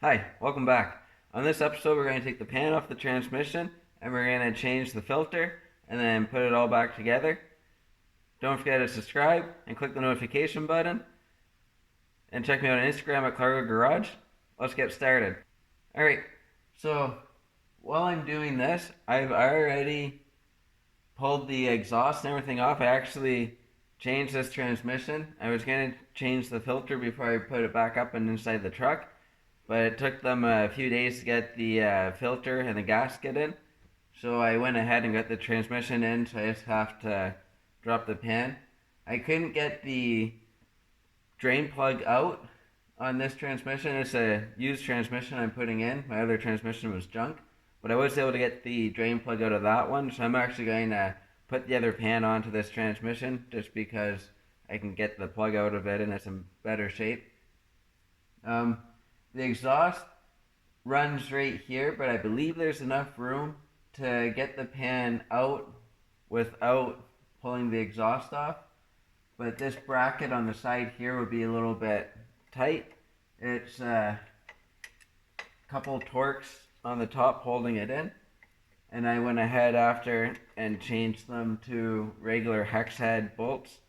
Hi, welcome back. On this episode, we're going to take the pan off the transmission and we're going to change the filter and then put it all back together. Don't forget to subscribe and click the notification button and check me out on Instagram at Clargo Garage. Let's get started. Alright, so while I'm doing this, I've already pulled the exhaust and everything off. I actually changed this transmission. I was going to change the filter before I put it back up and inside the truck, but it took them a few days to get the filter and the gasket in. So I went ahead and got the transmission in, so I just have to drop the pan. I couldn't get the drain plug out on this transmission. It's a used transmission I'm putting in. My other transmission was junk. But I was able to get the drain plug out of that one, so I'm actually going to put the other pan onto this transmission just because I can get the plug out of it and it's in better shape. The exhaust runs right here, but I believe there's enough room to get the pan out without pulling the exhaust off. But this bracket on the side here would be a little bit tight. It's a couple Torx on the top holding it in, and I went ahead after and changed them to regular hex head bolts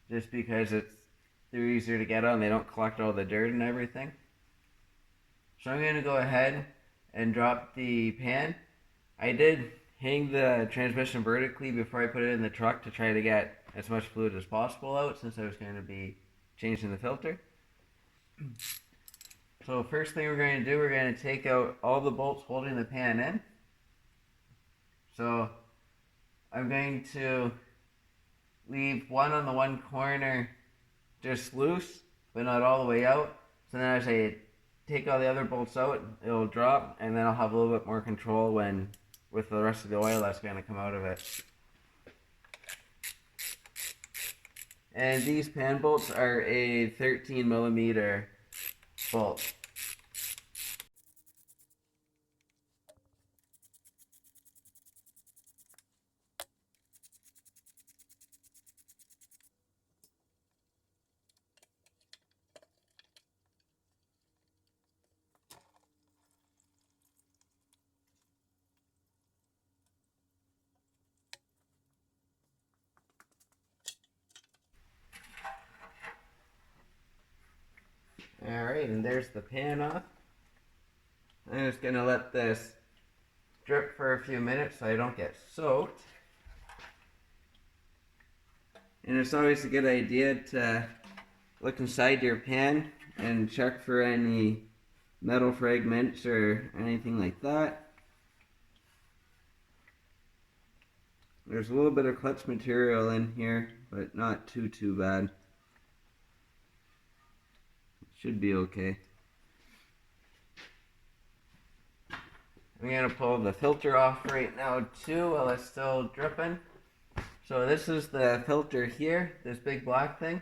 just because they're easier to get on. They don't collect all the dirt and everything. So I'm going to go ahead and drop the pan. I did hang the transmission vertically before I put it in the truck to try to get as much fluid as possible out since I was going to be changing the filter. So first thing we're going to do, we're going to take out all the bolts holding the pan in. So I'm going to leave one on the one corner just loose, but not all the way out. So then as I take all the other bolts out, it'll drop, and then I'll have a little bit more control with the rest of the oil that's going to come out of it. And these pan bolts are a 13mm bolt. Alright, and there's the pan off. I'm just going to let this drip for a few minutes so I don't get soaked. And it's always a good idea to look inside your pan and check for any metal fragments or anything like that. There's a little bit of clutch material in here, but not too bad. Should be okay. I'm going to pull the filter off right now too while it's still dripping. So this is the filter here, this big black thing.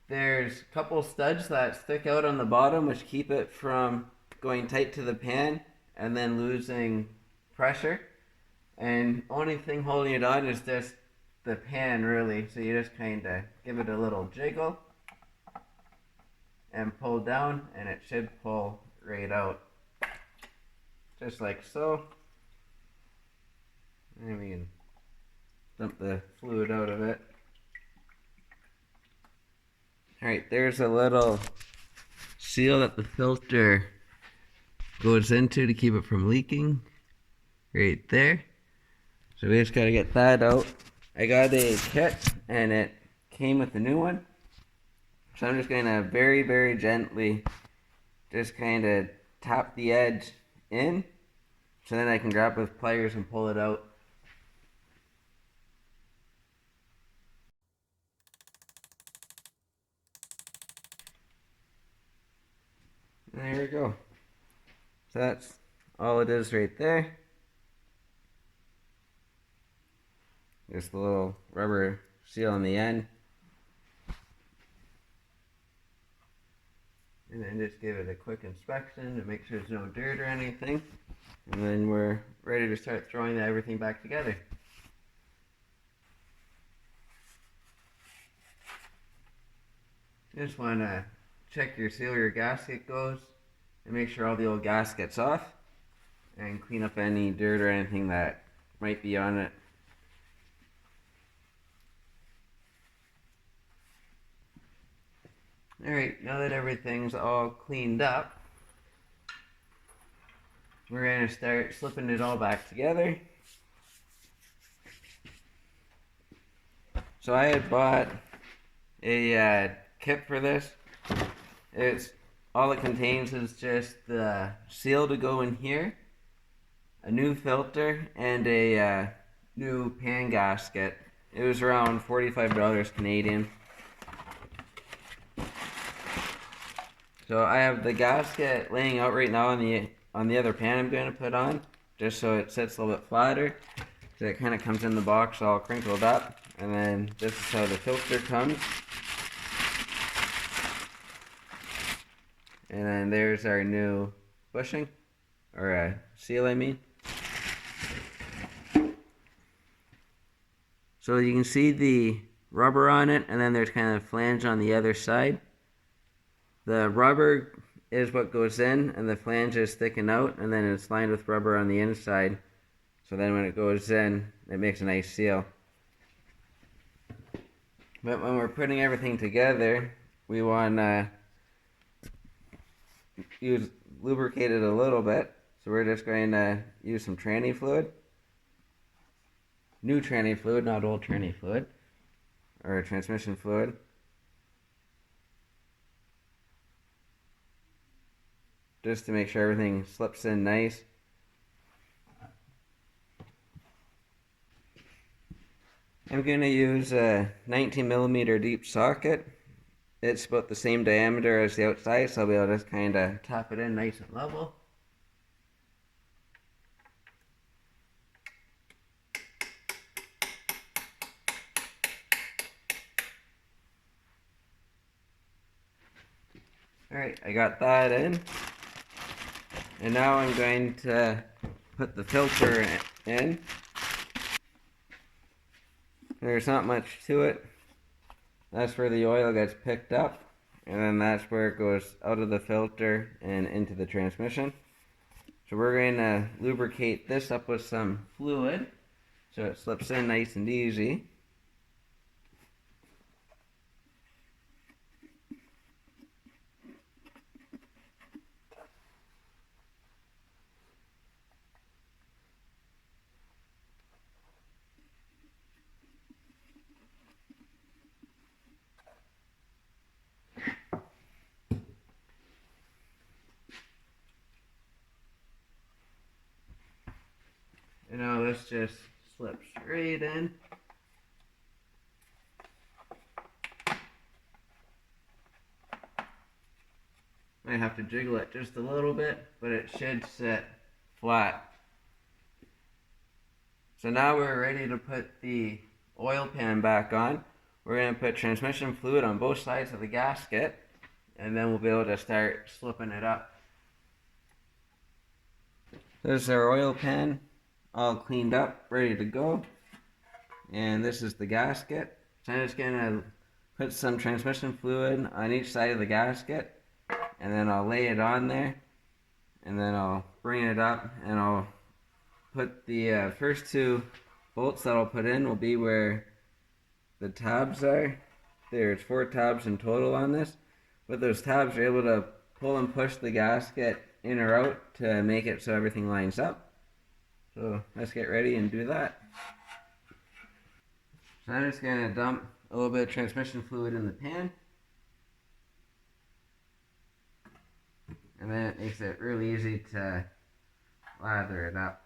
There's a couple studs that stick out on the bottom which keep it from going tight to the pan and then losing pressure. And only thing holding it on is just the pan really. So you just kind of give it a little jiggle and pull down and it should pull right out. Just like so. And we can dump the fluid out of it. Alright, there's a little seal that the filter goes into to keep it from leaking. Right there. So we just gotta get that out. I got a kit and it came with a new one. So I'm just gonna very gently just kind of tap the edge in so then I can grab with pliers and pull it out. And there we go. So that's all it is right there. Just a little rubber seal on the end. And then just give it a quick inspection to make sure there's no dirt or anything. And then we're ready to start throwing everything back together. You just want to check your seal where your gasket goes. and make sure all the old gasket's off and clean up any dirt or anything that might be on it. Alright, now that everything's all cleaned up, we're going to start slipping it all back together. So I had bought a kit for this. It's all it contains is just the seal to go in here, a new filter, and a new pan gasket. It was around $45 Canadian. So I have the gasket laying out right now on the other pan I'm going to put on, just so it sits a little bit flatter. So it kind of comes in the box all crinkled up, and then this is how the filter comes. And then there's our new bushing, or seal I mean. So you can see the rubber on it, and then there's kind of a flange on the other side. The rubber is what goes in, and the flange is sticking out, and then it's lined with rubber on the inside. So then when it goes in, it makes a nice seal. But when we're putting everything together, we want to lubricate it a little bit. So we're just going to use some tranny fluid. New tranny fluid, not old tranny fluid. Or transmission fluid. Just to make sure everything slips in nice. I'm going to use a 19mm deep socket. It's about the same diameter as the outside, so I'll be able to just kind of tap it in nice and level. Alright, I got that in. And now I'm going to put the filter in. There's not much to it. That's where the oil gets picked up, and then that's where it goes out of the filter and into the transmission. So we're going to lubricate this up with some fluid so it slips in nice and easy. You know, this just slips right in. Might have to jiggle it just a little bit, but it should sit flat. So now we're ready to put the oil pan back on. We're going to put transmission fluid on both sides of the gasket, and then we'll be able to start slipping it up. There's our oil pan, all cleaned up, ready to go. And this is the gasket. So I'm just going to put some transmission fluid on each side of the gasket, and then I'll lay it on there, and then I'll bring it up, and I'll put the first two bolts that I'll put in will be where the tabs are. There's 4 tabs in total on this. With those tabs, you're able to pull and push the gasket in or out to make it so everything lines up. So let's get ready and do that. So I'm just going to dump a little bit of transmission fluid in the pan. And then it makes it really easy to lather it up.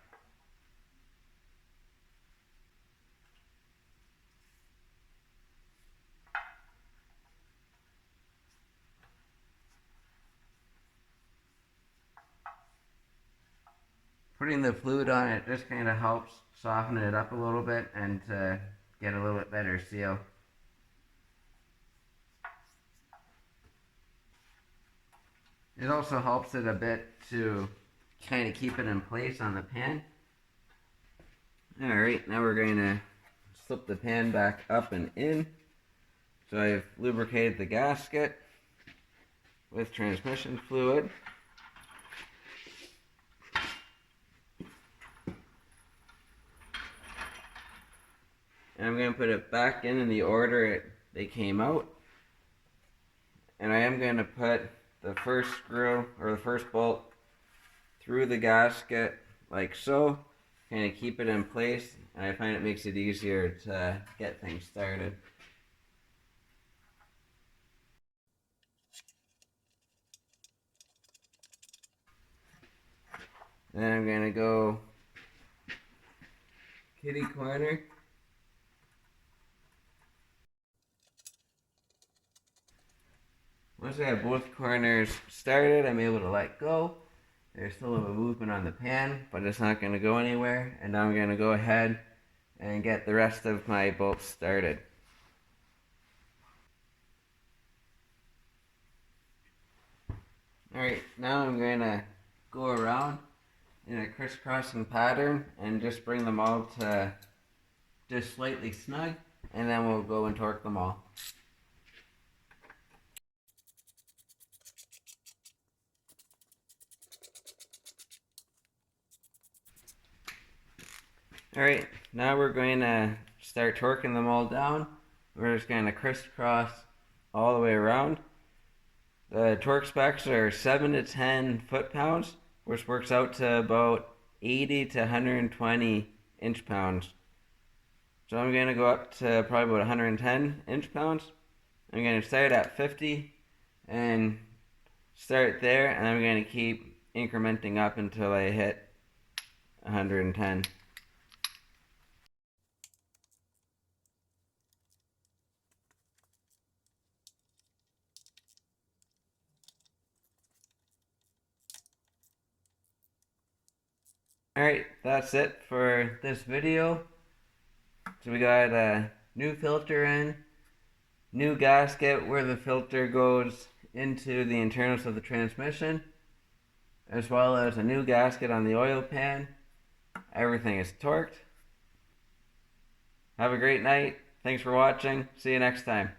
Putting the fluid on it just kind of helps soften it up a little bit and to get a little bit better seal. It also helps it a bit to kind of keep it in place on the pan. Alright, now we're going to slip the pan back up and in. So I've lubricated the gasket with transmission fluid. and I'm going to put it back in the order they came out. And I am going to put the first screw or the first bolt through the gasket like so, kind of keep it in place, and I find it makes it easier to get things started. Then I'm going to go kitty corner. Once I have both corners started, I'm able to let go. There's still a little movement on the pan, but it's not going to go anywhere. And now I'm going to go ahead and get the rest of my bolts started. Alright, now I'm going to go around in a crisscrossing pattern and just bring them all to just slightly snug, and then we'll go and torque them all. Alright, now we're going to start torquing them all down. We're just going to crisscross all the way around. The torque specs are 7 to 10 foot-pounds, which works out to about 80 to 120 inch-pounds. So I'm going to go up to probably about 110 inch-pounds. I'm going to start at 50 and start there, and I'm going to keep incrementing up until I hit 110. Alright, that's it for this video. So we got a new filter in, new gasket where the filter goes into the internals of the transmission, as well as a new gasket on the oil pan. Everything is torqued. Have a great night. Thanks for watching. See you next time.